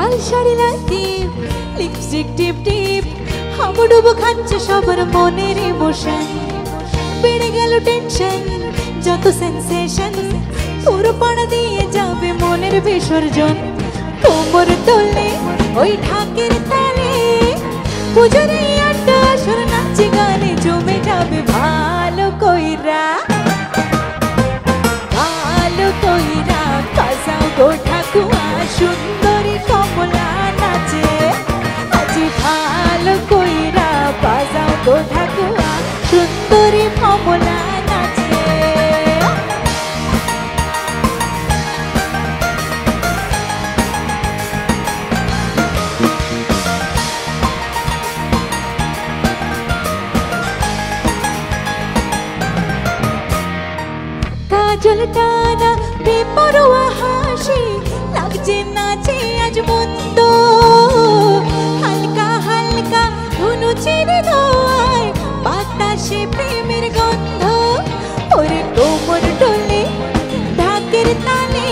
লাল শাড়ি লাল টিপ lipstick টিপ টিপ হাবুডুবু খাচ্ছে সবার মনের ইমোশন বেড়ে গেল টেনশন যত সেন্সেশন পুরো পাড়া দিয়ে যাবে মনের বিসর্জন কোমর তোলে ওই ঢাকের তালে পুজোর এই আড্ডা আসর নাচে গানে জমে যাবে ভালো কইরা বাজাও গো ঠাকুয়া সুন্দরী কমলা নাচে আজি ভালো কইরা বাজাও গো ঠাকুয়া সুন্দরী কমলা নাচে কাজল টানা বেপরোয়া হাসি লাগছে নাচে আজ মন্দ হালকা হালকা ধুনু ছেড়ে দোয়ায় বাতাসে প্রেমের গন্ধ ওরে কোমর ডোলে ঢাকের তালে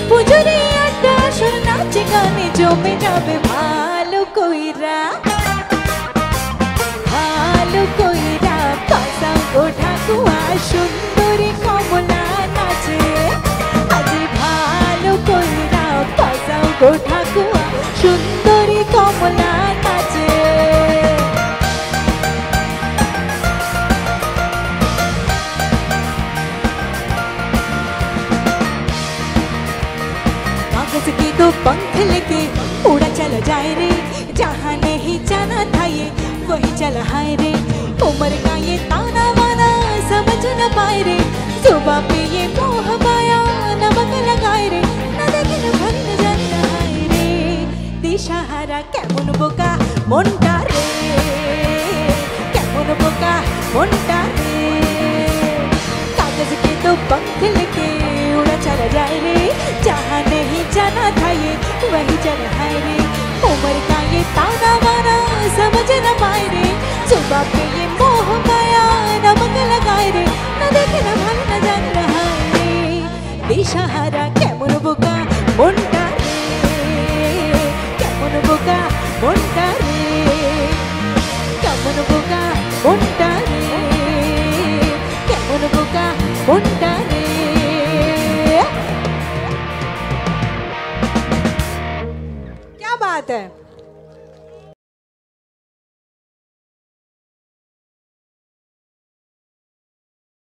পুজোরে আড্ডা আসর নাচে গানে জমে যাবে ভালো কইরা বাজাও গো ঠাকুয়া সুন্দরী কমলা নাচে আজি ভালো কইরা বাজাও গো ঠাকুয়া সুন্দরী কমলা নাচে कागज के दो पंख लेके उड़ा चला जाए रे जहाँ नहीं जाना था ये वही चला हाय रे उम्र का ये ताना वाना समझ न पाए रे सुबह पे ये मोह माया नमक लगाए रे न देखे न भर न जान हाय रे दिशाहारा केमन बोका मोंटा रे केमन बोका मोंटा रे कागज के दो पंख लेके उड़ा चला जाए रे जहाँ नहीं जाना था ये वही चला हाय रे उम्र का ये ताना वाना समझ न पाए रे सुबह पे ये मोह माया नमक लगाए रे न देखे न भर न जान रहा रे दिशाहारा केमन बोका मोंटा रे केमन बोका मोंटा रे केमन बोका मोंटा रे केमन बोका मोंटा रे क्या बात है।